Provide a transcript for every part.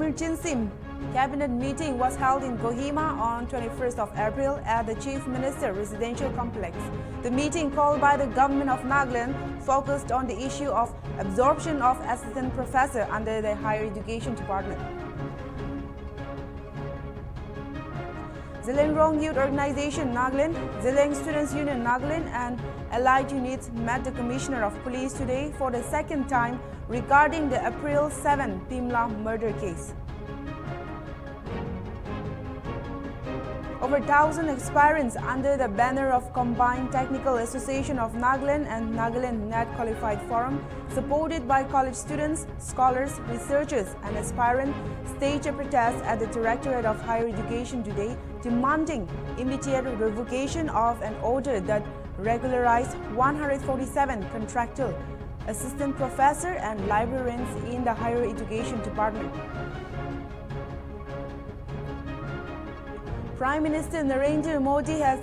emergency cabinet meeting was held in Kohima on 21st of April at the Chief Minister Residential Complex. The meeting called by the government of Nagaland focused on the issue of absorption of assistant professor under the Higher Education Department. Zilengrong Youth Organization Nagaland, Zileng Students Union Nagaland and allied units met the Commissioner of Police today for the second time regarding the April 7 Pimla murder case. Over 1,000 aspirants under the banner of Combined Technical Association of Nagaland and Nagaland Net Qualified Forum, supported by college students, scholars, researchers and aspirants, staged a protest at the Directorate of Higher Education today, demanding immediate revocation of an order that regularized 147 contractual assistant professor and librarians in the Higher Education Department. Prime Minister Narendra Modi has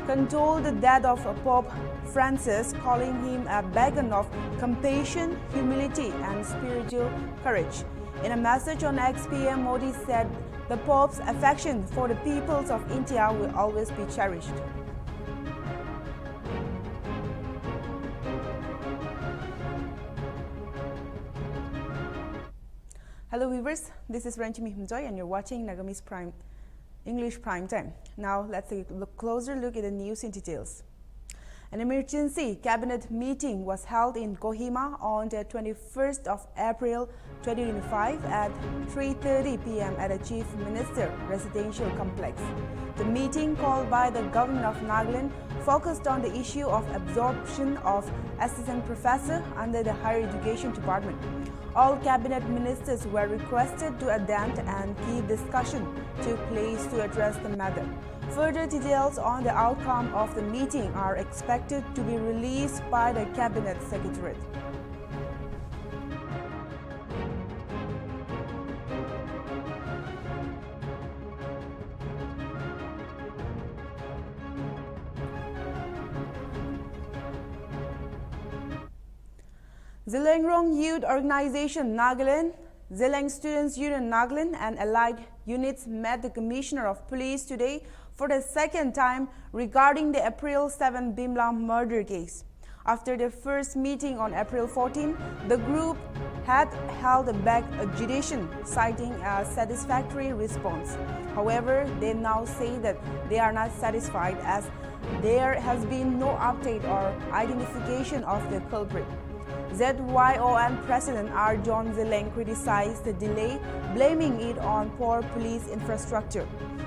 condoled the death of Pope Francis, calling him a beacon of compassion, humility and spiritual courage. In a message on X, PM Modi said the Pope's affection for the peoples of India will always be cherished. Hello viewers, this is Ranjimi Himjoy and you're watching Nagamis English Prime Time. Now let's take a closer look at the news in details. An emergency cabinet meeting was held in Kohima on the 21st of April 2025 at 3:30 p.m. at the Chief Minister Residential Complex. The meeting, called by the government of Nagaland, focused on the issue of absorption of assistant professor under the Higher Education Department. All cabinet ministers were requested to attend and key discussion took place to address the matter. Further details on the outcome of the meeting are expected to be released by the Cabinet Secretariat. Zilengrong Youth Organization Nagaland, Zileng Students Union Nagaland and allied units met the Commissioner of Police today for the second time regarding the April 7 Bimla murder case. After their first meeting on April 14, the group had held back a adjudication, citing a satisfactory response. However, they now say that they are not satisfied as there has been no update or identification of the culprit. ZYON President R. John Zileng criticized the delay, blaming it on poor police infrastructure.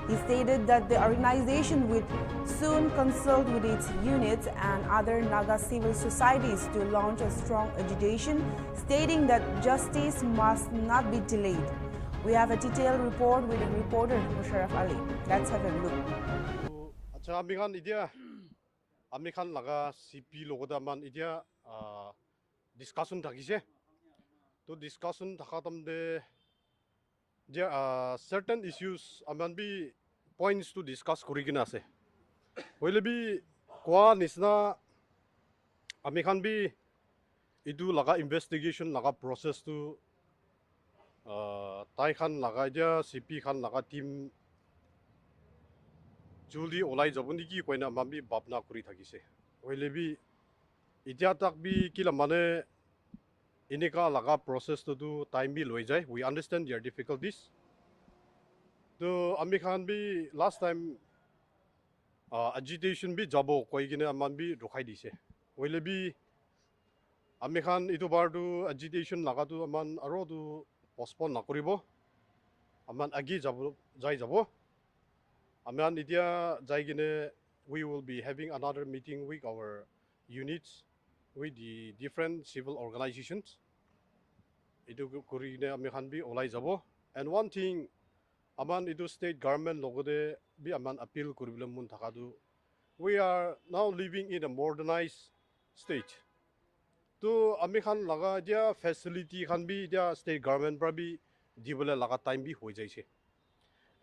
He stated that the organization would soon consult with its units and other Naga civil societies to launch a strong agitation, stating that justice must not be delayed. We have a detailed report with the reporter Musharraf Ali. Let's have a look. Discussion thakise to discussion thakatamde there are certain issues amanbi points to discuss kurigina ase hoile bi kwa nisna amikhan bi idu laga investigation laga process to tai khan laga ja cp khan laga team juli olai jabuni ki koina mambi babna kuri thakise hoile bi Itia tak bi kila mane inika laga process to do time bi loi jai. We understand their difficulties. To amikhan bi last time agitation bi jabo koi gine aman bi rukhai dise. Wele bi amikhan itu bar to agitation laga tu aman aro tu postpone nakuribo. Aman agi jabo jai jabo. Aman itia jai gine we will be having another meeting with our units. With the different civil organizations, itu kurine amikhan bi olai jabo. And one thing, aman itu state government logode bi aman appeal kuribile mun thakadu. We are now living in a modernized state. To amikhan laga dia facility khan bi dia state government pra bi dibole laga time bi hoi jaise.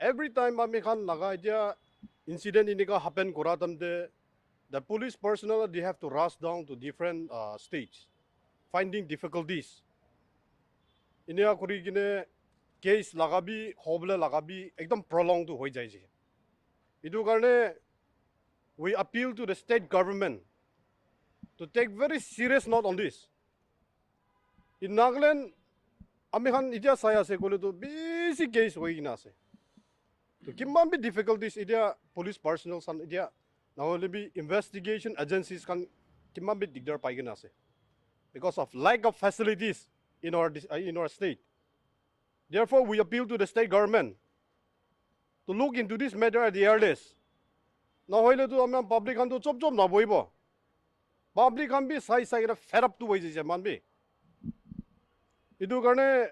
Every time amikhan laga dia incident inika happen koratamde. The police personnel, they have to rush down to different states, finding difficulties. Inia kurigine case lagabi hoble lagabi ekdom prolong to hoi jai je idu karne we appeal to the state government to take very serious note on this in Nagaland ami khan itia sai ase kole to basic case hoi gina ase to kimman bi difficulties itia police personnel san itia now be investigation agencies kan kimman bi digdar pai gina ase because of lack of facilities in our state. Therefore, we appeal to the state government to look into this matter at the earliest. Now, hoile to amam public kan to chop na boibo. Public kan bi sai fed up to wages man bi. Idu karne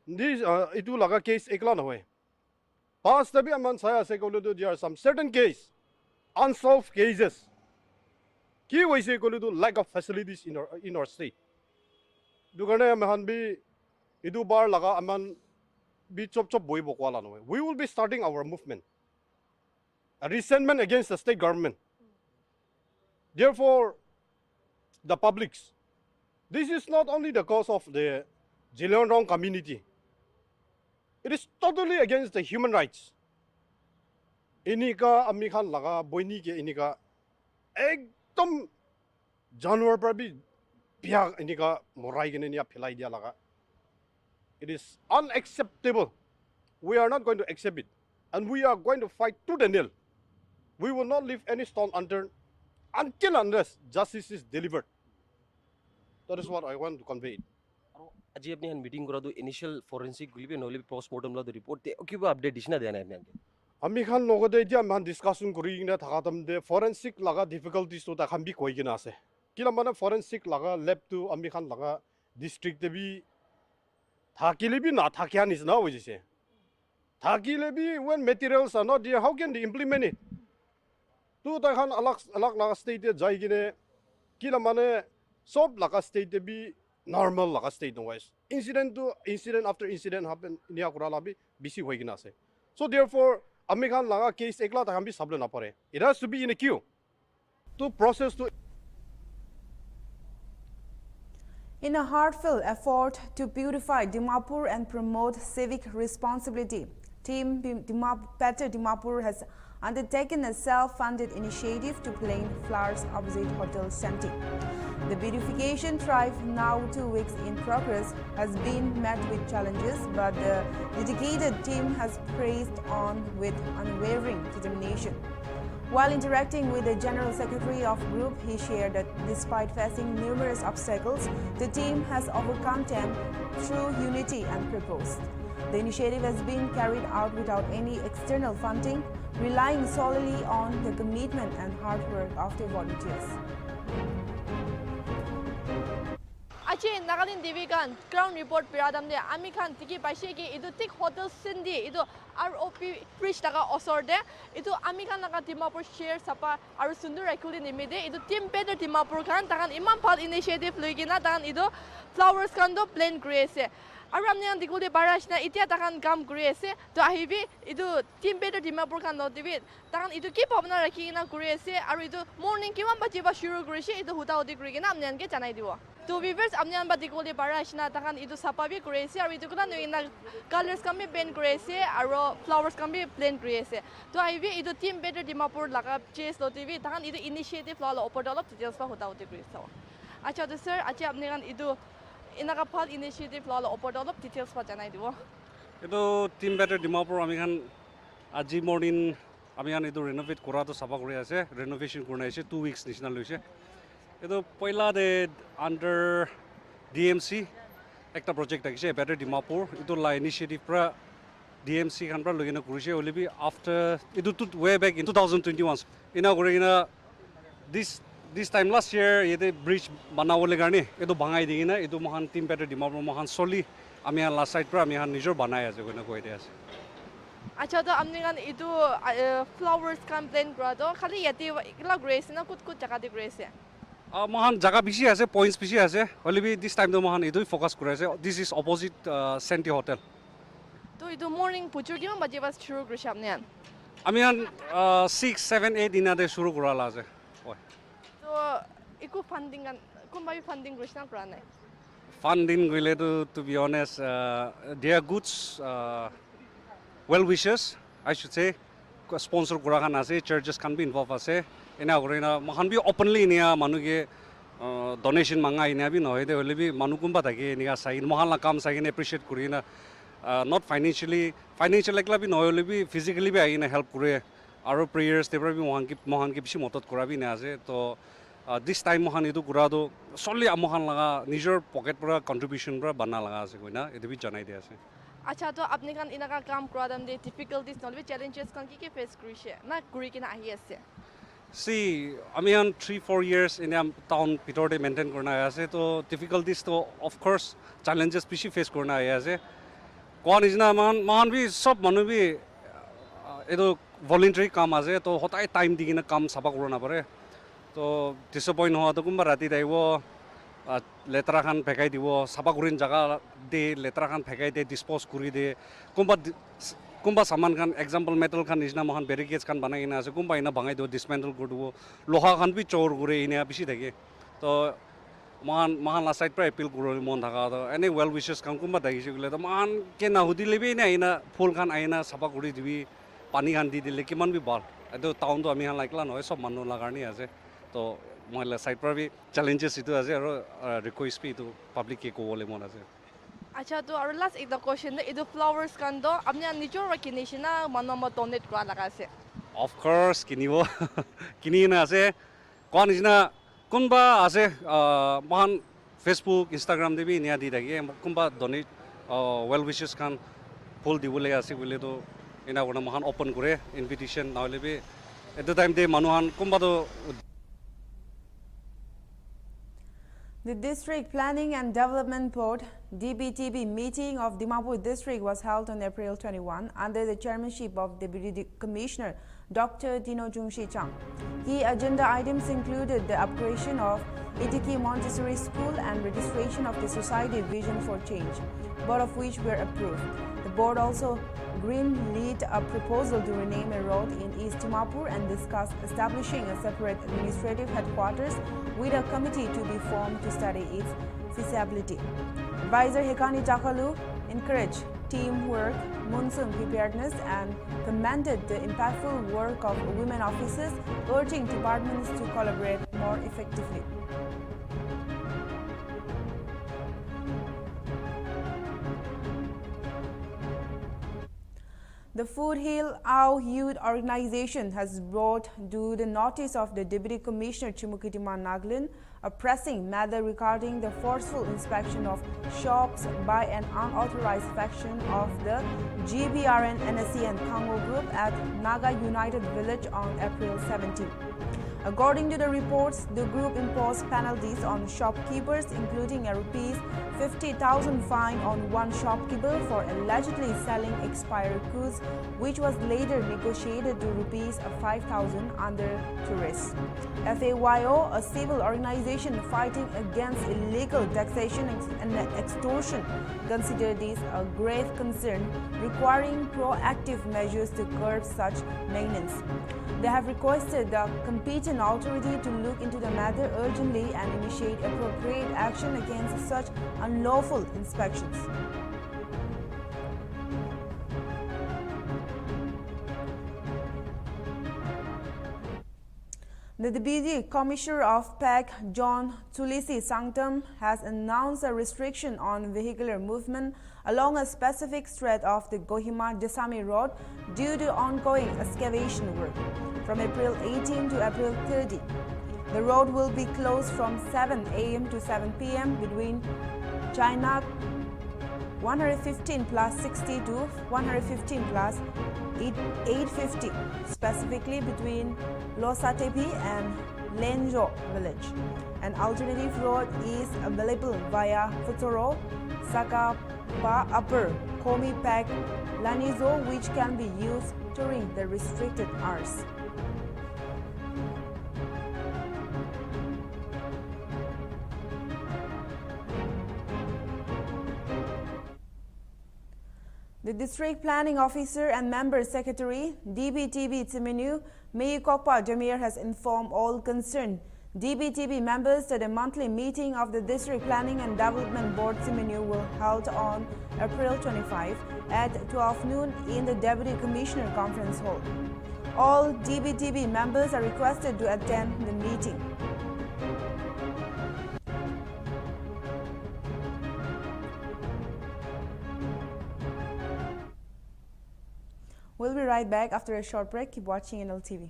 this itu laga case ekla na hoy. Past tabi aman saya se ko there are some certain case unsolved cases. Ki waise ko lack of facilities in our state. Idu karne aman bi idu bar laga aman bi chop boy bokwala no. We will be starting our movement. A resentment against the state government. Therefore, the publics. This is not only the cause of the Jilonrong community. It is totally against the human rights. Inika amikhan laga boini ke inika ekdom janwar par bhi biya inika morai gene niya philai dia laga. It is unacceptable. We are not going to accept it. And we are going to fight to the nail. We will not leave any stone unturned until unless justice is delivered. That is what I want to convey. আজি আপনি হন meeting করা তো initial forensic গুলিবে নহলে post-mortem লা report তে কিবা update দিছনা দেনা আপনি আমি খান লগতে এতিয়া মান ডিসকাশন করি কিনা থাকাতম দে ফরেনসিক লাগা ডিফিকাল্টিজ তো তা খান বি কই কিনা আছে কিলা মানে ফরেনসিক লাগা ল্যাব তো আমি খান লাগা ডিস্ট্রিক্ট তে বি থাকিলে বি না থাকিয়া নিছনা হই জেছে থাকিলে B when materials are not there how can they implement it তো তা খান আলাক লাগা স্টেট যাই কিনে কিলা মানে সব লাগা state be normal laga state no guys incident after incident happen niya kura labi bisi hoi gina ase so therefore amikhan laga case ekla ta kan bi sable na pare it has to be in a queue to process to In a heartfelt effort to purify Dimapur and promote civic responsibility, Team Better Dimapur has undertaken a self-funded initiative to plant flowers opposite Hotel Shanti. The beautification drive, now 2 weeks in progress, has been met with challenges, but the dedicated team has pressed on with unwavering determination. While interacting with the General Secretary of Group, he shared that despite facing numerous obstacles, the team has overcome them through unity and purpose. The initiative has been carried out without any external funding, relying solely on the commitment and hard work of the volunteers. Achi Nagalin Divigan ground report piradam de ami khan tiki paise ki idu tik hotel sindi idu ROP bridge daga osor de idu ami khan naga Dimapur share sapa aru sundur ekuli nimide idu team better Dimapur khan takan imam phal initiative loigina takan idu flowers khan do plant grace aru amne an dikule barashna itia takan gam grace to ahibi idu team better Dimapur khan no divi takan idu ki bhavna rakhina grace aru idu morning kiman baje ba shuru grace idu huta odi grigina amne an ke janai dibo to viewers amnian ba dikole barashna takan idu sapabi grace aru idu kula noina colors kam be pen grace aru flowers kam be plain grace to aivi idu team better Dimapur laga chase lo tv takan idu initiative lo opor dolop details pa huta odi grace acha to sir acha apni kan idu inaka phal initiative lo opor dolop details pa janai dibo eto team better Dimapur ami kan aji morning ami kan etu renovate kora to sapa kori ase renovation korna ase 2 weeks nishina loise etu poila de under DMC ekta project akise better Dimapur etu la initiative pra DMC kan pra logina korise olibi after etu way back in 2021 ina korina this time last year yete bridge banawole garni etu bangai digina etu mohan team better Dimapur mohan soli ami han last side pra ami han nijor banai ase koina koide ase acha to amni kan idu flowers kan plant kora to khali yati ikla grace na kut jaga de grace mohan jaga bishi ase points bishi ase olibi this time to mohan edu focus kore ase this is opposite Shanti Hotel to idu morning puchur kiman baje bas shuru krise amni an ami han 6 7 8 ina de shuru kora la ase to iku funding kan kumbai funding krishna kora nai fun din gile to be honest. They are good well wishers, I should say. Sponsor kura kan ase, churches can be involved ase. Ina korina mahan bi openly niya manuge donation manga ina bi noy de hole bi manu kumba thake niya sai mahan la kam sai appreciate kurina. Not financially, financial ekla bi noy hole bi physically bi aina help kure. Our prayers they bi mohan ki bishi motot kura bi na ase. To this time mohan edu kura do solely mohan laga nijor pocket pura contribution pura banna laga ase koina edu bi janai de ase. अच्छा तो अपने खान इना का काम करा दम दे difficulties knoll भी challenges kan ki face करिसे ना करी के ना आही আছে See, I mean, 3-4 years in a town, Peter de maintain korna ase. To difficulties to of course challenges pishi face korna ase. Kwan is na man भी सब मनु भी एदो voluntary काम ase. तो होता है time दी ना काम सबा करना पड़े. तो disappoint हुआ तो कुम्बा राती दाई वो लेतरा खान फेंकाई दी वो सबा करिन जगह दे लेतरा खान फेंकाई दे dispose करी दे कुम्बा सामान खान example metal खान इजना महान barricades खान बनाई ना ऐसे कुम्बा इना बंगाई दो dismantle कर दो लोहा खान भी चोर करे इन्हें अभी सीधे के तो महान लास्ट साइड पर appeal करो मन थका तो any well wishes खान कुम्बा दाई से गुले तो महान के ना होती ले भी इना फूल खान आइना सबा करी दिवी पानी खान दी दिले कि मन भी बाल तो टाउन तो अमी खान लाइकला नॉय सब मनो लगानी ऐसे तो महिला साइड पर भी challenges इतो ऐसे और request भी तो public के को बोले मन ऐसे अच्छा तो और लास्ट एक क्वेश्चन है इधर फ्लावर्स kan do अपने निजोर recognition ना मनो मत donate करा लगा से of course kini wo kini na ase kon isna kunba ase man Facebook Instagram de bi nia di dagi kunba donate well wishes kan full di bole ase bole to ina gona mahan open kore invitation na lebe at the time de manuhan kunba do. The District Planning and Development Board DBTB meeting of Dimapur District was held on April 21 under the chairmanship of Deputy Commissioner Dr. Dino Jungshi Chang. Key agenda items included the upgradation of Itiki Montessori School and registration of the Society Vision for Change, both of which were approved. The board also green-lit a proposal to rename a road in East Dimapur and discuss establishing a separate administrative headquarters with a committee to be formed to study its feasibility. Advisor Hekani Takalu encouraged teamwork, monsoon preparedness and commended the impactful work of women officers, urging departments to collaborate more effectively. The Foothill Ao Youth Organization has brought to the notice of the Deputy Commissioner Chimukitiman Naglin a pressing matter regarding the forceful inspection of shops by an unauthorized faction of the GBRN NSC and Congo group at Naga United Village on April 17. According to the reports, the group imposed penalties on shopkeepers, including a Rs 50,000 fine on one shopkeeper for allegedly selling expired goods, which was later negotiated to Rs 5,000 under duress. FAYO, a civil organization fighting against illegal taxation and extortion, considered this a grave concern, requiring proactive measures to curb such maintenance. They have requested the competent authority to look into the matter urgently and initiate appropriate action against such unlawful inspections. The Deputy Commissioner of PAC, John Tulisi Sanctum, has announced a restriction on vehicular movement along a specific stretch of the Kohima-Desami Road due to ongoing excavation work from April 18 to April 30. The road will be closed from 7 a.m. to 7 p.m. between China 115 plus 60 to 115 plus 850, specifically between Losatepi and Lenjo village. An alternative road is available via Futuro, Sakapa Upper, Komi Pak, Lanizo, which can be used during the restricted hours. The District Planning Officer and Member Secretary, DBTB Tsiminu, Mei Kokpa Jamir has informed all concerned DBTB members at a monthly meeting of the District Planning and Development Board Simenu will held on April 25 at 12 noon in the Deputy Commissioner Conference Hall. All DBTB members are requested to attend the meeting. We'll be right back after a short break. Keep watching Nltv.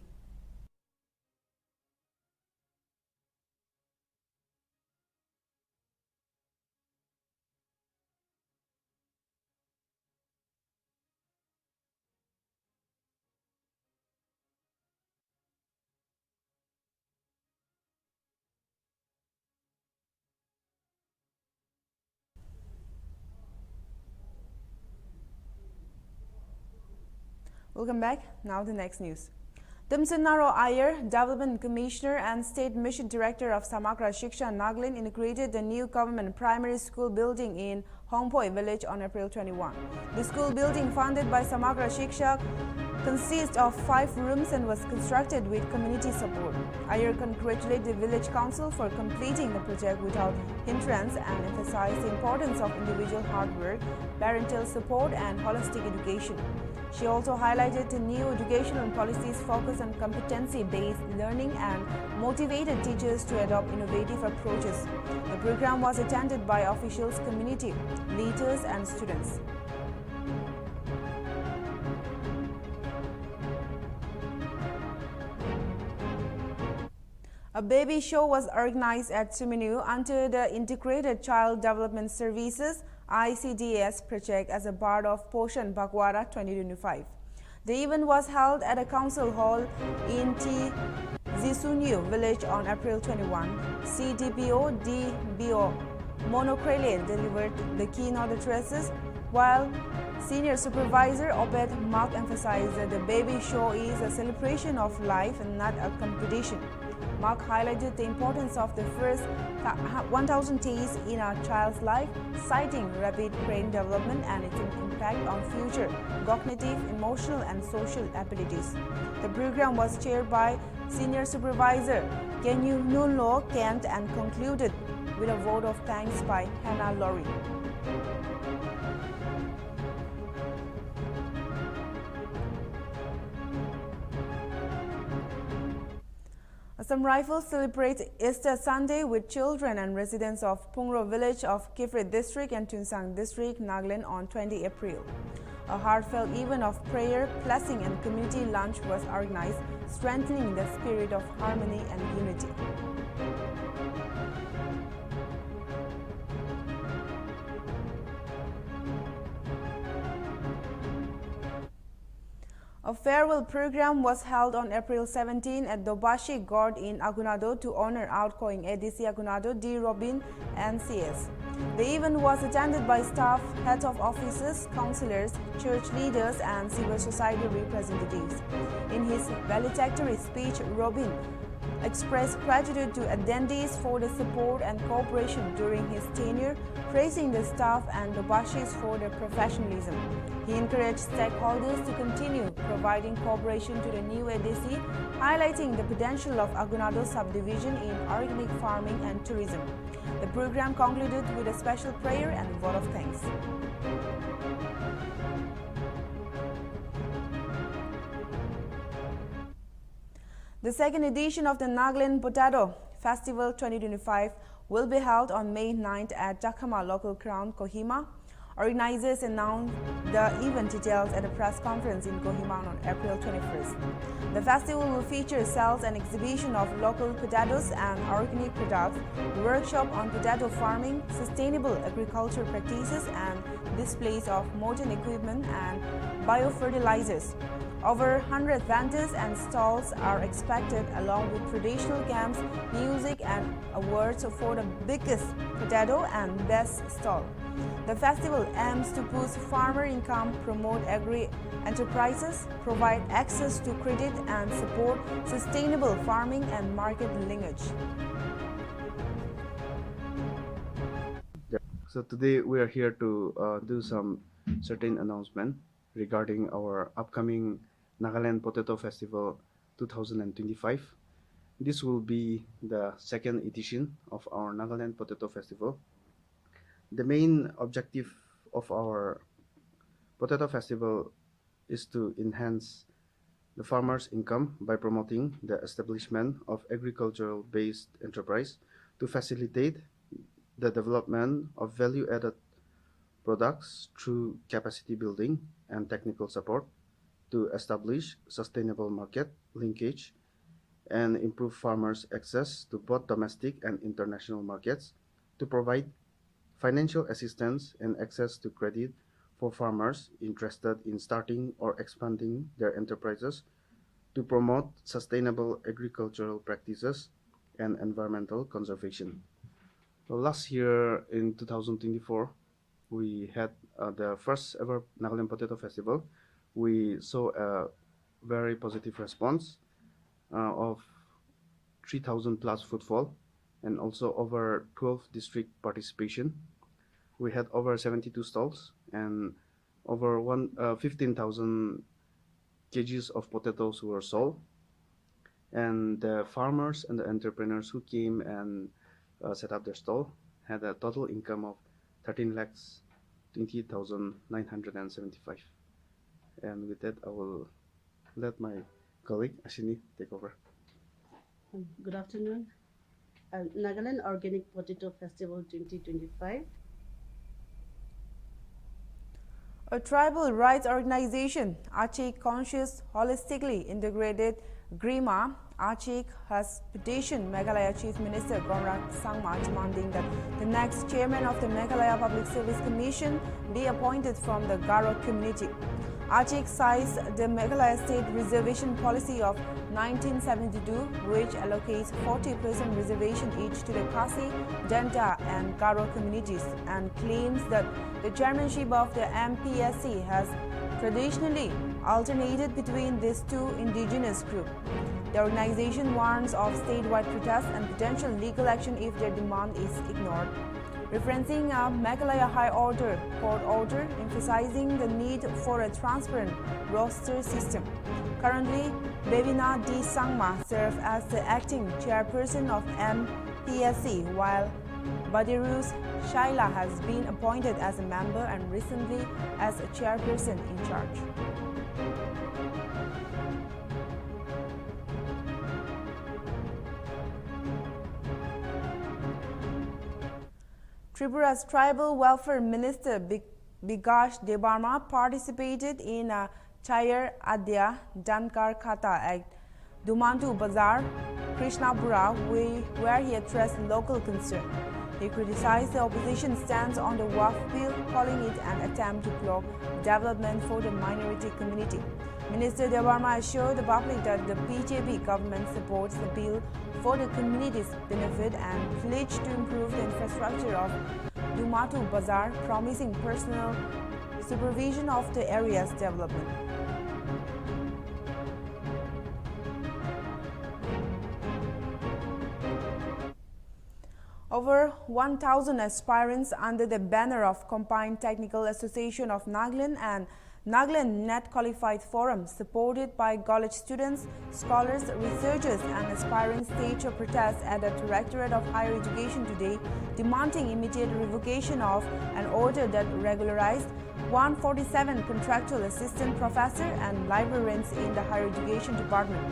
Welcome back. Now the next news. Dimsanaro Iyer, Development Commissioner and State Mission Director of Samagra Shiksha Nagaland, inaugurated the new government primary school building in Hongpoi village on April 21. The school building, funded by Samagra Shiksha, consists of 5 rooms and was constructed with community support. Iyer congratulated the village council for completing the project without hindrance and emphasized the importance of individual hard work, parental support and holistic education. She also highlighted the new educational policies focus on competency-based learning and motivated teachers to adopt innovative approaches. The program was attended by officials, community leaders and students. A baby show was organized at Simenu under the Integrated Child Development Services ICDS project as a part of Poshan Bakwara 2025. The event was held at a council hall in T. Zisunyu village on April 21. CDPO DBO Monokrale delivered the keynote addresses, while Senior Supervisor Obed Mark emphasized that the baby show is a celebration of life and not a competition. Mark highlighted the importance of the first 1,000 days in a child's life, citing rapid brain development and its impact on future cognitive, emotional and social abilities. The program was chaired by Senior Supervisor Kenyu Nunlo Kent and concluded with a vote of thanks by Hannah Laurie. Assam Rifles celebrates Easter Sunday with children and residents of Pungro village of Kifrit district and Tunsang district, Nagaland on 20 April. A heartfelt event of prayer, blessing and community lunch was organized, strengthening the spirit of harmony and unity. A farewell program was held on April 17 at Dobashi God in Agunado to honor outgoing ADC Agunado D. Robin and CS. The event was attended by staff, heads of offices, councillors, church leaders and civil society representatives. In his valedictory speech, Robin expressed gratitude to attendees for the support and cooperation during his tenure, praising the staff and the Bashis for their professionalism. He encouraged stakeholders to continue providing cooperation to the new ADC, highlighting the potential of Agunado subdivision in organic farming and tourism. The program concluded with a special prayer and a vote of thanks. The second edition of the Nagaland Potato Festival 2025 will be held on May 9th at Jakama local ground, Kohima. Organizers announced the event details at a press conference in Kohima on April 21st. The festival will feature sales and exhibition of local potatoes and organic products, workshop on potato farming, sustainable agriculture practices, and displays of modern equipment and biofertilizers. Over 100 vendors and stalls are expected, along with traditional games, music and awards for the biggest potato and best stall. The festival aims to boost farmer income, promote agri-enterprises, provide access to credit and support sustainable farming and market linkage. So today we are here to do some certain announcement regarding our upcoming Nagaland Potato Festival 2025. This will be the second edition of our Nagaland Potato Festival. The main objective of our Potato Festival is to enhance the farmers' income by promoting the establishment of agricultural-based enterprise to facilitate the development of value-added products through capacity building and technical support to establish sustainable market linkage and improve farmers' access to both domestic and international markets, to provide financial assistance and access to credit for farmers interested in starting or expanding their enterprises, to promote sustainable agricultural practices and environmental conservation. So last year in 2024, we had the first ever Nagaland Potato Festival. We saw a very positive response of 3,000 plus footfall and also over 12 district participation. We had over 72 stalls and over 15,000 kgs of potatoes were sold. And the farmers and the entrepreneurs who came and set up their stall had a total income of 13 lakhs 20,975. And with that, I will let my colleague Ashini take over. Good afternoon. Nagaland Organic Potato Festival 2025. A tribal rights organization, Achik Conscious Holistically Integrated GRIMA, Achik has petitioned Meghalaya Chief Minister Gomrak Sangma demanding that the next chairman of the Meghalaya Public Service Commission be appointed from the Garo community. Achik cites the Meghalaya State Reservation Policy of 1972, which allocates 40% reservation each to the Khasi, Danta and Garo communities, and claims that the chairmanship of the MPSC has traditionally alternated between these two indigenous groups. The organization warns of statewide protests and potential legal action if their demand is ignored. Referencing a Meghalaya High Order court order emphasizing the need for a transparent roster system. Currently, Bevina D. Sangma serves as the acting chairperson of MPSC, while Badirus Shaila has been appointed as a member and recently as a chairperson in charge. Tripura's Tribal Welfare Minister Bikash Debarma participated in a Chayar Adya Dankar Khata at Dumantu Bazar, Krishnapura, where he addressed local concern. He criticized the opposition stance on the WAF bill, calling it an attempt to block development for the minority community. Minister Debarma assured the public that the BJP government supports the bill for the community's benefit and pledged to improve the infrastructure of Dumatu Bazar, promising personal supervision of the area's development. Over 1,000 aspirants under the banner of Combined Technical Association of Nagaland and Nagaland Net Qualified Forum, supported by college students, scholars, researchers and aspirants, staged a protest at the Directorate of Higher Education today, demanding immediate revocation of an order that regularized 147 contractual assistant professors and librarians in the Higher Education Department.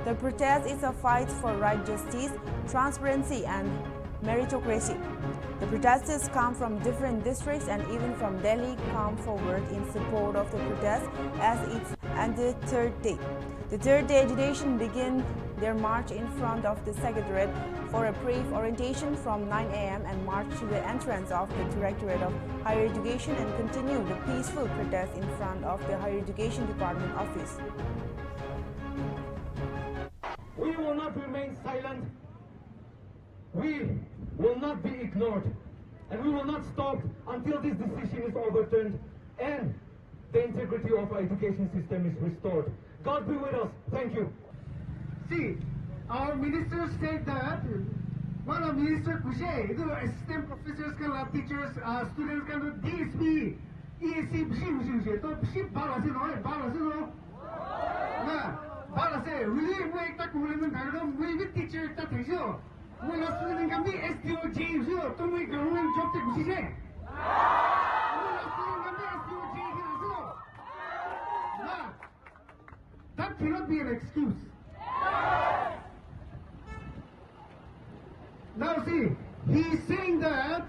The protest is a fight for right justice, transparency and meritocracy. The protesters come from different districts and even from Delhi come forward in support of the protest as it's on the third day. The third day agitation began their march in front of the Secretariat for a brief orientation from 9 a.m. and marched to the entrance of the Directorate of Higher Education and continued the peaceful protest in front of the Higher Education Department office. We will not remain silent. We will not be ignored, and we will not stop until this decision is overturned and the integrity of our education system is restored. God be with us. Thank you. See, our minister said that one minister Kushe, the assistant professors, lab teachers, students, DSP, ESC, really, we sure. When a student can be STO James, you to make government job to Gusi. When a student can be STO James, that cannot be an excuse. Now see, he is saying that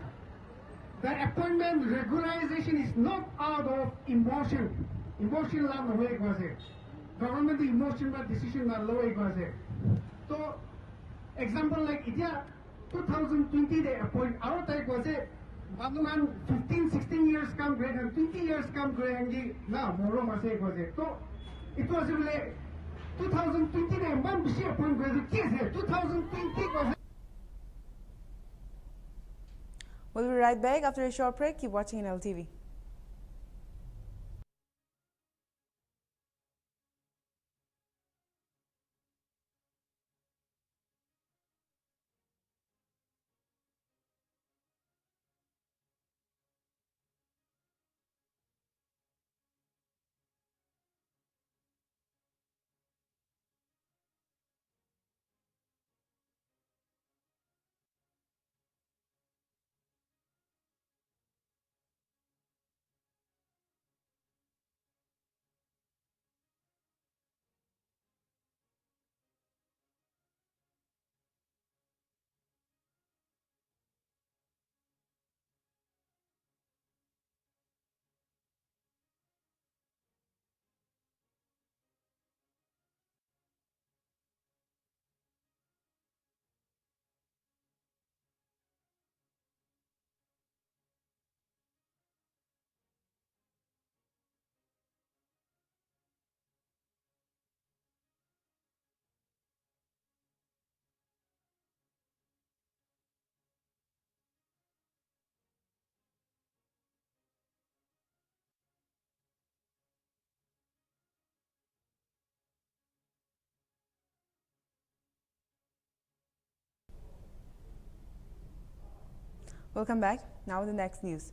the appointment regularization is not out of emotion. Emotion la no ek wase. Government emotion but decision na low ek wase. So example like India 2020 they appoint our type wase. Baduman 15, 16 years come grade and 20 years come grade na moro mase ek wase. So it was really 2020 they man bishi appoint grade kese 2020 was. We'll be right back after a short break. Keep watching Nltv. Welcome back. Now the next news.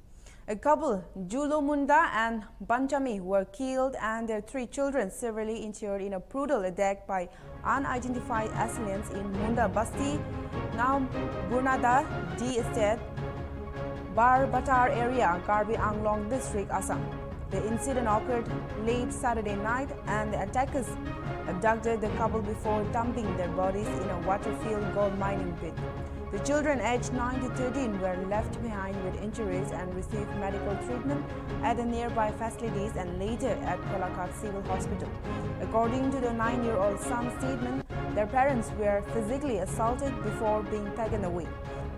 A couple, Julo Munda and Banchami, were killed and their 3 children severely injured in a brutal attack by unidentified assailants in Munda Basti, now Burnada D Estate, Barbatar area, Garbi Anglong district, Assam. The incident occurred late Saturday night and the attackers abducted the couple before dumping their bodies in a water-filled gold mining pit. The children aged 9 to 13 were left behind with injuries and received medical treatment at the nearby facilities and later at Palakkad Civil Hospital. According to the 9-year-old son's statement, their parents were physically assaulted before being taken away.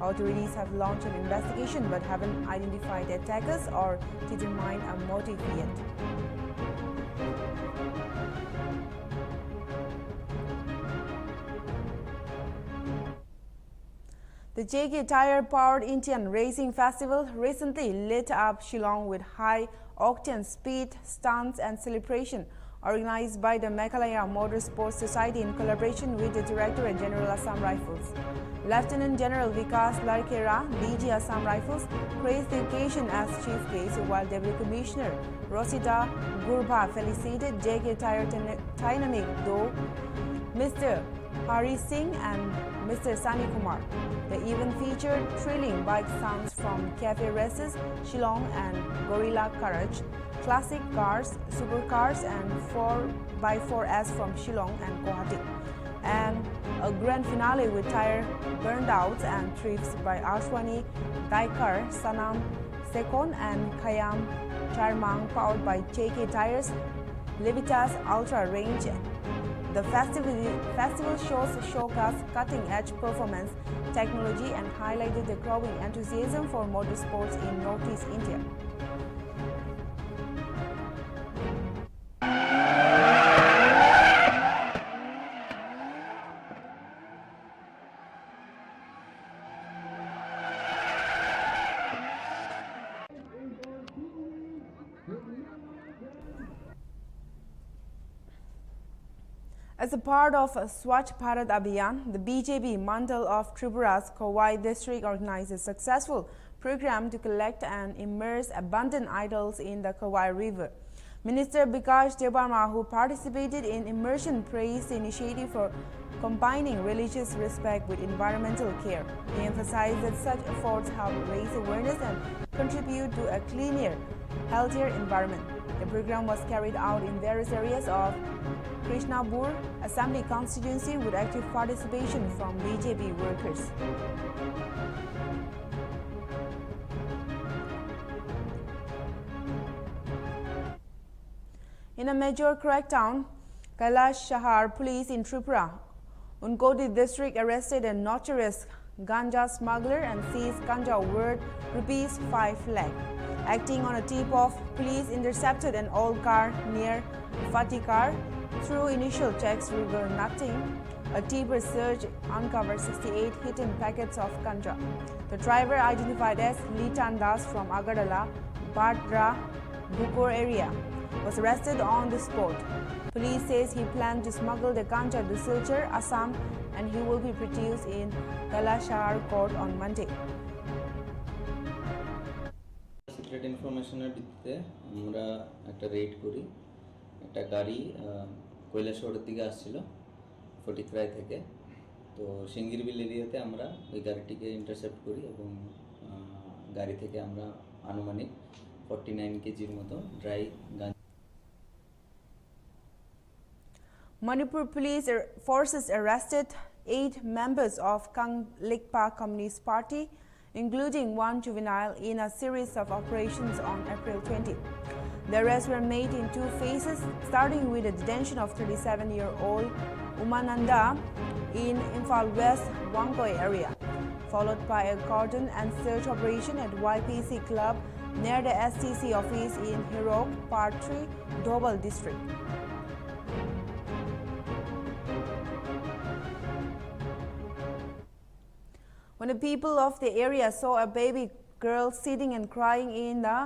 Authorities have launched an investigation but haven't identified the attackers or determined a motive yet. The JK Tire-powered Indian Racing Festival recently lit up Shillong with high-octane speed, stunts and celebration, organized by the Meghalaya Motorsports Society in collaboration with the Directorate General Assam Rifles. Lieutenant General Vikas Larkera, DG Assam Rifles, praised the occasion as chief guest, while Deputy Commissioner Rosita Gurba felicitated JK Tire Dynamic though Mr. Hari Singh and Mr. Sani Kumar. The event featured thrilling bike stunts from cafe races, Shillong and Gorilla Courage, classic cars, supercars and 4x4s from Shillong and Guwahati, and a grand finale with tire burnouts and thrips by Ashwani Daikar, Sanam Sekon and Khayam Charmang, powered by JK Tires Levitas Ultra Range. The festival shows showcase cutting-edge performance technology and highlighted the growing enthusiasm for motorsports in Northeast India. As a part of Swachh Bharat Abhiyan, the BJP Mandal of Tripura's Kowai district organized a successful program to collect and immerse abandoned idols in the Kowai River. Minister Bikash Debarma, who participated in immersion, praised the initiative for combining religious respect with environmental care. He emphasized that such efforts help raise awareness and contribute to a cleaner, healthier environment. The program was carried out in various areas of Krishnapur Assembly constituency with active participation from BJP workers. In a major crackdown, Kailash Shahar police in Tripura, Unkoti district arrested a notorious ganja smuggler and seized ganja worth rupees 5 lakh. Acting on a tip-off, police intercepted an old car near Fatikar. Through initial checks revealed nothing. A deeper search uncovered 68 hidden packets of ganja. The driver, identified as Litan Das from Agadala, Badra, Bukor area, was arrested on the spot. Police says he planned to smuggle the ganja to Silchar, Assam, and he will be produced in Kalashahar court on Monday. Secret ইনফরমেশনের ভিত্তিতে আমরা একটা red করি। একটা গাড়ি কৈলাসহরের দিকে আসছিল ফটিকরায় থেকে। তো সিঙ্গিরবিল এরিয়াতে আমরা ওই গাড়িটিকে ইন্টারসেপ্ট করি এবং গাড়ি থেকে আমরা আনুমানিক 49 কেজির মতো dry ganja. Manipur police forces arrested 8 members of Kanglikpa Communist Party, including one juvenile, in a series of operations on April 20. The arrests were made in 2 phases, starting with the detention of 37-year-old Umananda in Imphal West, Wangkoi area, followed by a cordon and search operation at YPC Club near the STC office in Hirok, Part 3, Dobal district. When the people of the area saw a baby girl sitting and crying in the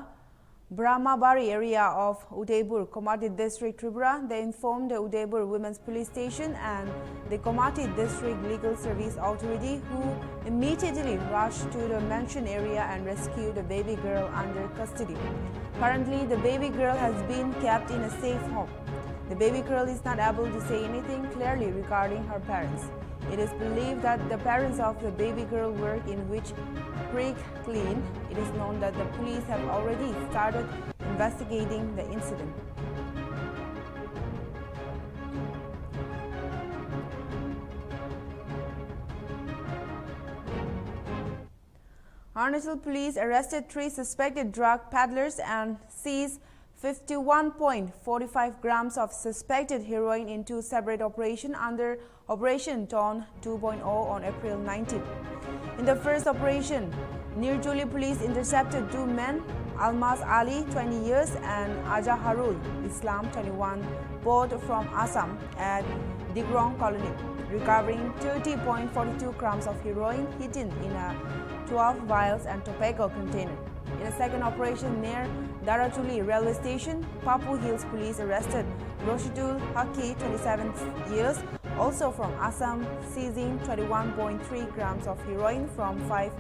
Brahmabari area of Udaipur, Komati district, Tripura, they informed the Udaipur Women's Police Station and the Komati District Legal Service Authority, who immediately rushed to the mentioned area and rescued the baby girl under custody. Currently, the baby girl has been kept in a safe home. The baby girl is not able to say anything clearly regarding her parents. It is believed that the parents of the baby girl work in which creek clean. It is known that the police have already started investigating the incident. Arunachal police arrested 3 suspected drug peddlers and seized 51.45 grams of suspected heroin in 2 separate operations under Operation Dawn 2.0 on April 19. In the first operation, Nirjuli police intercepted 2 men, Almas Ali, 20 years, and Ajaharul Islam, 21, both from Assam, at Digrong colony, recovering 30.42 grams of heroin hidden in a 12 vials and tobacco container. In a second operation near Darachuli railway station, Papu Hills police arrested Roshidul Haki, 27 years, also from Assam, seizing 21.3 grams of heroin from 5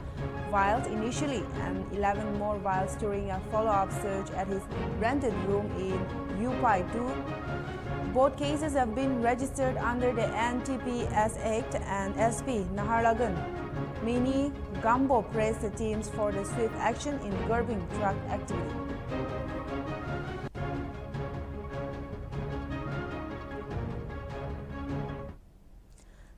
vials initially and 11 more vials during a follow-up search at his rented room in Upai 2. Both cases have been registered under the NTPS Act, and SP Naharlagan Mini Gambo praised the teams for the swift action in curbing drug activity.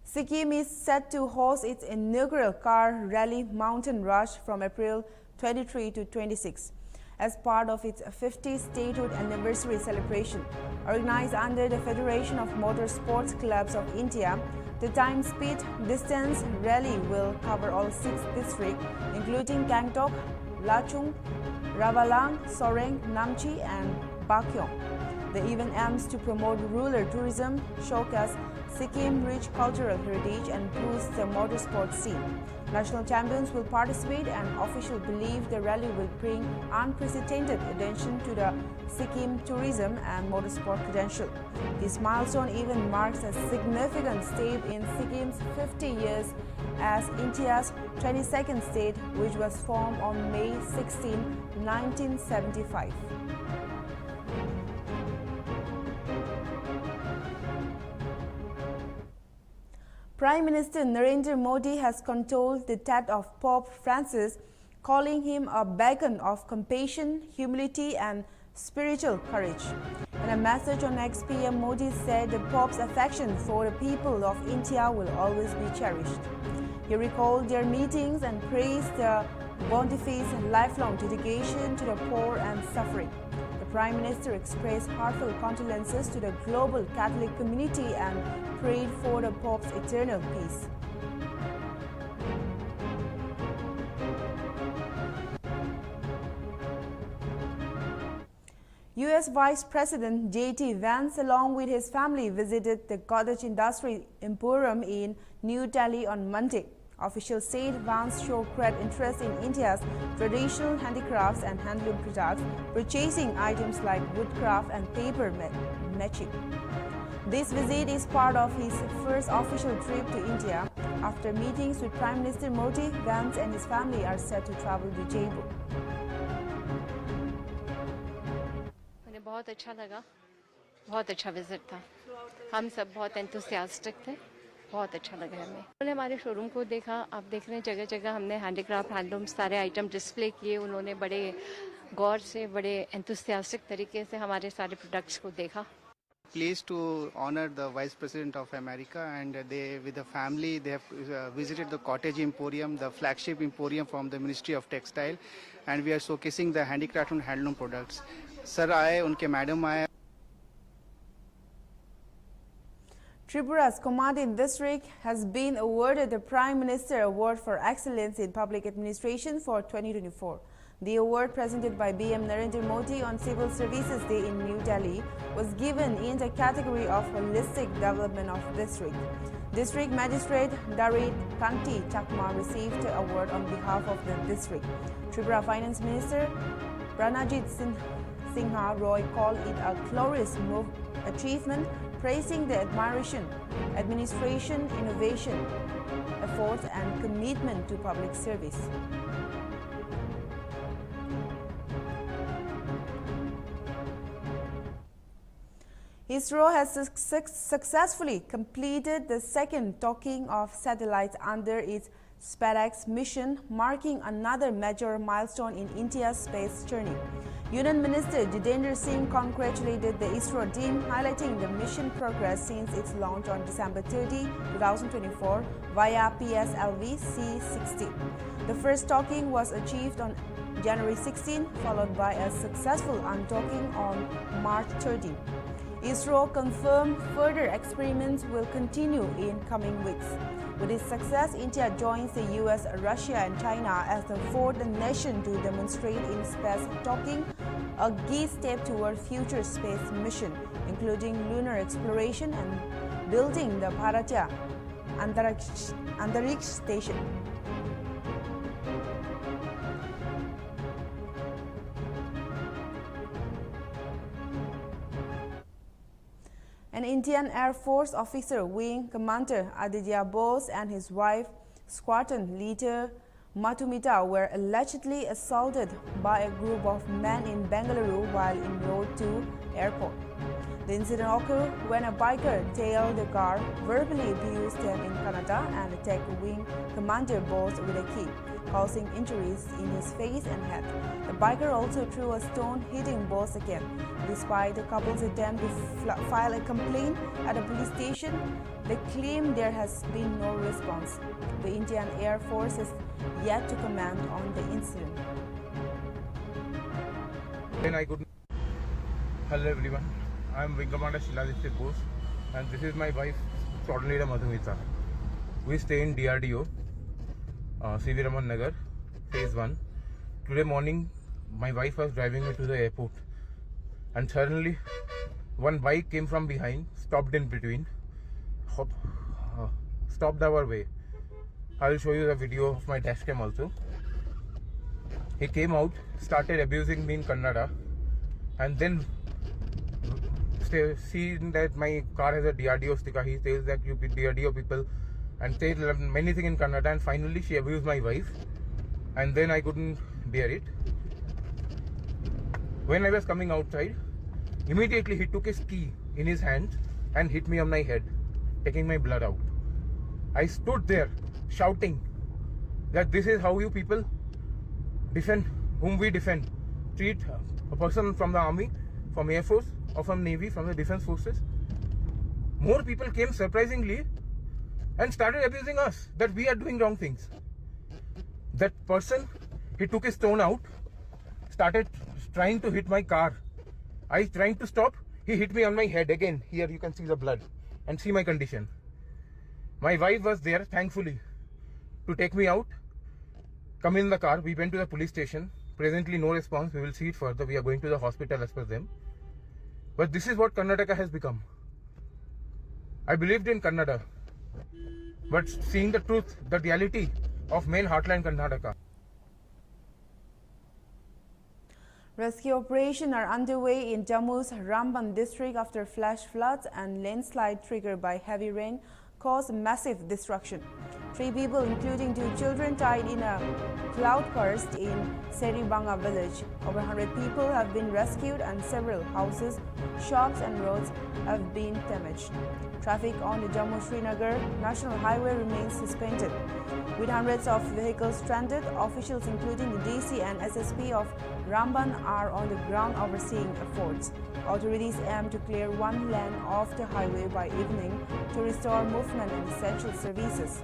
Sikkim is set to host its inaugural car rally Mountain Rush from April 23 to 26 as part of its 50th statehood anniversary celebration. Organized under the Federation of Motorsports Clubs of India, the time, speed, distance rally will cover all 6 districts, including Gangtok, Lachung, Ravalang, Soreng, Namchi, and Bakyong. The event aims to promote rural tourism, showcase Sikkim's rich cultural heritage, and boost the motorsport scene. National champions will participate, and officials believe the rally will bring unprecedented attention to the Sikkim tourism and motorsport credential. This milestone even marks a significant step in Sikkim's 50 years as India's 22nd state, which was formed on May 16, 1975. Prime Minister Narendra Modi has condoled the death of Pope Francis, calling him a beacon of compassion, humility and spiritual courage. In a message on X, PM Modi said the Pope's affection for the people of India will always be cherished. He recalled their meetings and praised the Pontiffe's lifelong dedication to the poor and suffering. The Prime Minister expressed heartfelt condolences to the global Catholic community and prayed for the Pope's eternal peace. U.S. Vice President J.D. Vance, along with his family, visited the cottage industry emporium in New Delhi on Monday. Officials said Vance showed great interest in India's traditional handicrafts and handloom products, purchasing items like woodcraft and paper matching. This visit is part of his first official trip to India. After meetings with Prime Minister Modi, Vance and his family are set to travel to Jaipur. बहुत अच्छा लगा, बहुत अच्छा visit था। हम सब बहुत enthusiastic थे, बहुत अच्छा लगा हमें। उन्होंने हमारे शोरूम को देखा, आप देख रहे हैं जगह जगह हमने हैंडीक्राफ्ट हैंडलूम सारे आइटम डिस्प्ले किए। उन्होंने बड़े गौर से, बड़े एंथुसियास्टिक तरीके से हमारे सारे प्रोडक्ट्स को देखा। Pleased to honor the Vice President of America, and they, with the family, they have visited the Cottage Emporium, the flagship emporium from the Ministry of Textile, and we are showcasing the handicraft and handloom products. Sir आए, उनके madam आए। Tripura's Commanding District has been awarded the Prime Minister Award for Excellence in Public Administration for 2024. The award, presented by BM Narendra Modi on Civil Services Day in New Delhi, was given in the category of Holistic Development of District. District Magistrate Darit Kanti Chakma received the award on behalf of the district. Tripura Finance Minister Pranajit Sinha Roy called it a glorious achievement, praising the administration, innovation, efforts and commitment to public service. ISRO has successfully completed the second docking of satellites under its SpaceX mission, marking another major milestone in India's space journey. Union Minister Jitendra Singh congratulated the ISRO team, highlighting the mission progress since its launch on December 30, 2024 via PSLV C-60. The first docking was achieved on January 16, followed by a successful undocking on March 13. ISRO confirmed further experiments will continue in coming weeks. With its success, India joins the US, Russia and China as the fourth nation to demonstrate in space docking, a key step toward future space mission, including lunar exploration and building the Bharatiya Antariksh Station. An Indian Air Force officer, Wing Commander Aditya Bose, and his wife, squadron leader Madhumita, were allegedly assaulted by a group of men in Bengaluru while en route to airport. The incident occurred when a biker tailed the car, verbally abused them in Kannada, and attacked Wing Commander Bose with a key, causing injuries in his face and head. The biker also threw a stone, hitting Bose again. Despite the couple's attempt to file a complaint at a police station, they claim there has been no response. The Indian Air Force is yet to comment on the incident. Hello everyone, I am Wing Commander Shiladitya Bose, and this is my wife, Squadron Leader Madhumita. We stay in DRDO, CV Raman Nagar, Phase 1. Today morning, my wife was driving me to the airport, and suddenly one bike came from behind, stopped in between, stopped our way. I will show you the video of my dashcam also. He came out, started abusing me in Kannada, and then seeing that my car has a DRDO sticker, he says that you DRDO people, and says many things in Kannada, and finally she abused my wife, and then I couldn't bear it. When I was coming outside, immediately he took his key in his hand and hit me on my head, taking my blood out. I stood there shouting that this is how you people defend whom we defend. Treat a person from the army, from Air Force, or from Navy, from the defense forces. More people came surprisingly and started abusing us that we are doing wrong things. That person, he took his stone out, started trying to hit my car. I trying to stop, he hit me on my head again. Here you can see the blood and see my condition. My wife was there, thankfully, to take me out, come in the car. We went to the police station. Presently no response. We will see it further. We are going to the hospital as per them. But this is what Karnataka has become. I believed in Kannada, but seeing the truth, the reality of main heartland Karnataka. Rescue operations are underway in Jammu's Ramban district after flash floods and landslide triggered by heavy rain caused massive destruction. 3 people, including 2 children, died in a cloudburst in Seribanga village. Over 100 people have been rescued and several houses, shops and roads have been damaged. Traffic on the Jammu-Srinagar National Highway remains suspended. With hundreds of vehicles stranded, officials including the DC and SSP of Ramban are on the ground overseeing efforts. Authorities aim to clear one lane of the highway by evening to restore movement and essential services.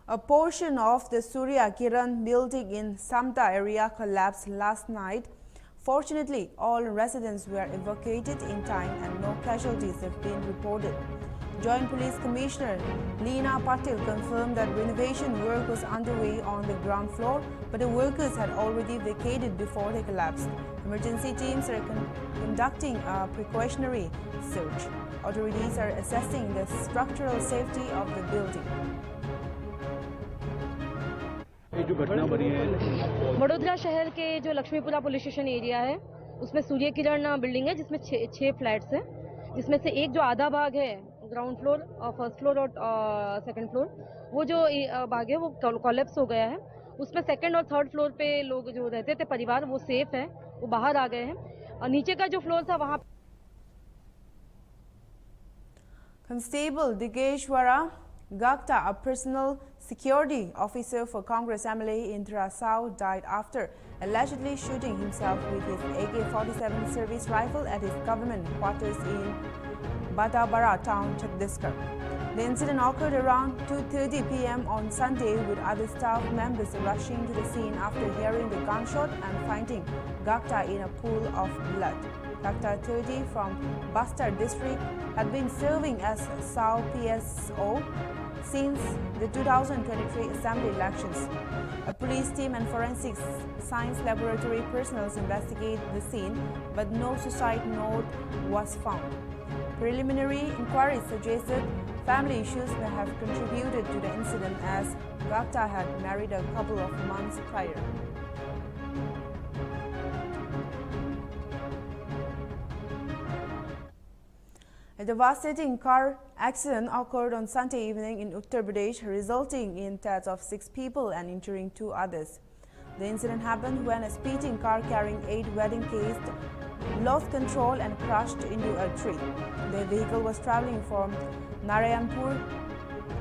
A portion of the Surya Kiran building in Samta area collapsed last night. Fortunately, all residents were evacuated in time and no casualties have been reported. Joint Police Commissioner Leena Patil confirmed that renovation work was underway on the ground floor, but the workers had already vacated before they collapsed. Emergency teams are conducting a precautionary search. Authorities are assessing the structural safety of the building. जो घटना बनी है वडोदरा शहर के जो Lakshmipura police station area है उसमें Surya Kiran building है जिसमें 6 फ्लैट्स हैं, जिसमें से एक जो आधा भाग है ग्राउंड फ्लोर और फर्स्ट फ्लोर और सेकंड फ्लोर, वो जो भाग है वो कोलैप्स हो गया है. उसमें सेकंड और थर्ड फ्लोर पे लोग जो रहते थे परिवार वो सेफ है, वो बाहर आ गए हैं. और नीचे का जो फ्लोर था वहाँ Constable Digeshwara Gakta, a personal security officer for Congress MLA in Trasau, died after allegedly shooting himself with his AK-47 service rifle at his government quarters in Batabara town, Chhattisgarh. The incident occurred around 2:30 p.m. on Sunday, with other staff members rushing to the scene after hearing the gunshot and finding Gakta in a pool of blood. Gakta, 30, from Bastar district, had been serving as SAU PSO since the 2023 assembly elections. A police team and forensic science laboratory personnel investigate the scene, but no suicide note was found. Preliminary inquiries suggested family issues may have contributed to the incident, as Gakta had married a couple of months prior. A devastating car accident occurred on Sunday evening in Uttar Pradesh, resulting in deaths of 6 people and injuring 2 others. The incident happened when a speeding car carrying 8 wedding cakes lost control and crashed into a tree. The vehicle was traveling from Narayanpur,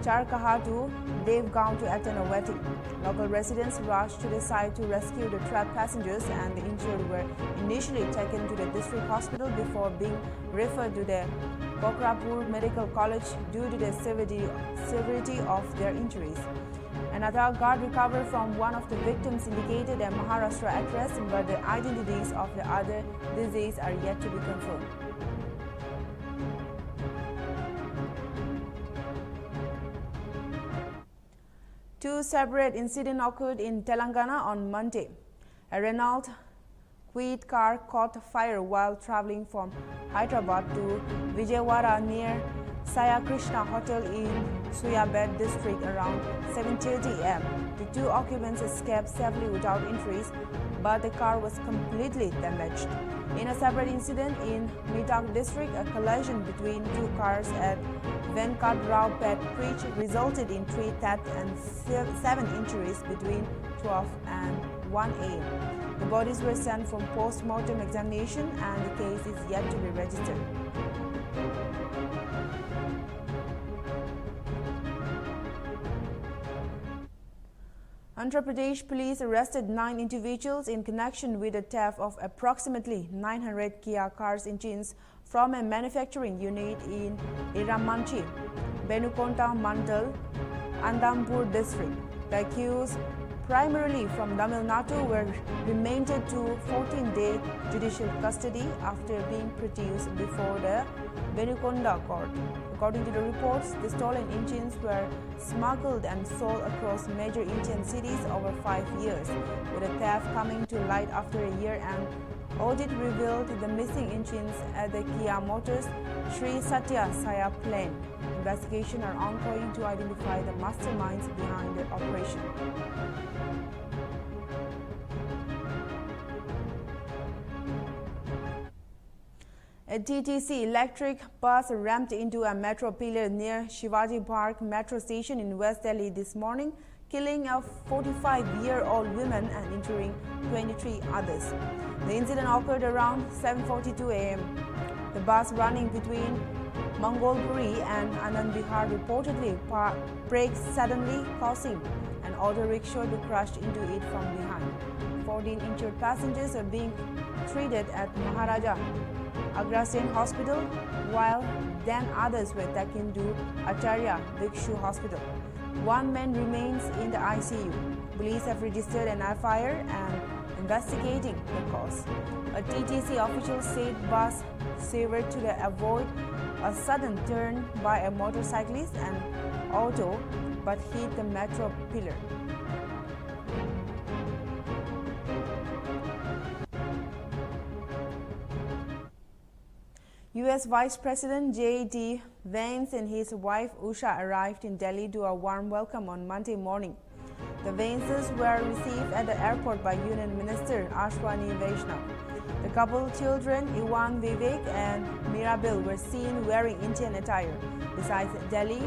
Charkaha to Devgaon to attend a wedding. Local residents rushed to the site to rescue the trapped passengers, and the injured were initially taken to the district hospital before being referred to the Kokrapur Medical College due to the severity of their injuries. An Aadhaar card recovered from one of the victims indicated a Maharashtra address, but the identities of the other deceased are yet to be confirmed. Two separate incidents occurred in Telangana on Monday. A Renault Kwid car caught fire while traveling from Hyderabad to Vijayawada near Saya Krishna Hotel in Suyabed district around 7:30 am. The 2 occupants escaped safely without injuries, but the car was completely damaged. In a separate incident in Medak district, a collision between 2 cars at Venkatrao Pet Bridge resulted in 3 deaths and 7 injuries between 12 and 1 am. The bodies were sent for post-mortem examination and the case is yet to be registered. Andhra Pradesh police arrested 9 individuals in connection with the theft of approximately 900 Kia cars engines from a manufacturing unit in Iramanchi, Benukonta Mandal, Andampur district. The accused, primarily from Tamil Nadu, were remanded to 14-day judicial custody after being produced before the Benukonda court. According to the reports, the stolen engines were smuggled and sold across major Indian cities over 5 years, with the theft coming to light after a year. An audit revealed the missing engines at the Kia Motors Sri Satya Saya plant. Investigations are ongoing to identify the masterminds behind the operation. A TTC electric bus rammed into a metro pillar near Shivaji Park metro station in West Delhi this morning, killing a 45-year-old woman and injuring 23 others. The incident occurred around 7:42 a.m. The bus running between Mangolpuri and Anand Vihar reportedly braked suddenly, causing an auto rickshaw to crash into it from behind. 14 injured passengers are being treated at Maharaja Agrasen Hospital, while 10 others were taken to Acharya Bhikshu Hospital. One man remains in the ICU. Police have registered an FIR and investigating the cause. A TTC official said bus swerved to avoid a sudden turn by a motorcyclist and auto, but hit the metro pillar. U.S. Vice President J.D. Vance and his wife Usha arrived in Delhi to a warm welcome on Monday morning. The Vances were received at the airport by Union Minister Ashwani Vaishnaw. The couple children, Iwan Vivek and Mirabel, were seen wearing Indian attire. Besides Delhi,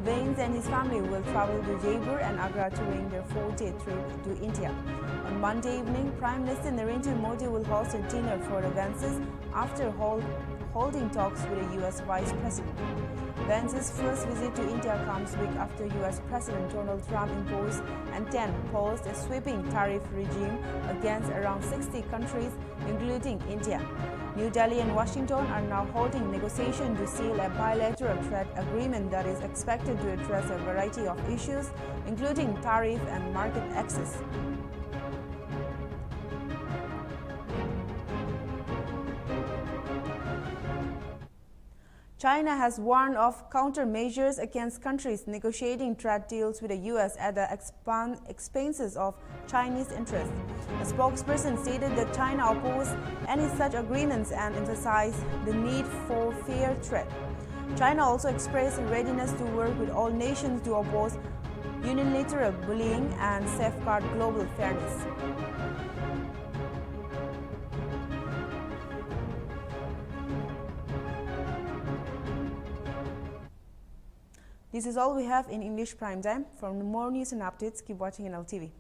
Vance and his family will travel to Jaipur and Agra during their 4-day trip to India. On Monday evening, Prime Minister Narendra Modi will host a dinner for the Vances after holding talks with the U.S. Vice President. Vance's first visit to India comes week after U.S. President Donald Trump imposed and then imposed a sweeping tariff regime against around 60 countries, including India. New Delhi and Washington are now holding negotiations to seal a bilateral trade agreement that is expected to address a variety of issues, including tariff and market access. China has warned of countermeasures against countries negotiating trade deals with the U.S. at the expenses of Chinese interests. A spokesperson stated that China opposed any such agreements and emphasized the need for fair trade. China also expressed readiness to work with all nations to oppose unilateral bullying and safeguard global fairness. This is all we have in English Prime Time. For more news and updates, keep watching Nltv.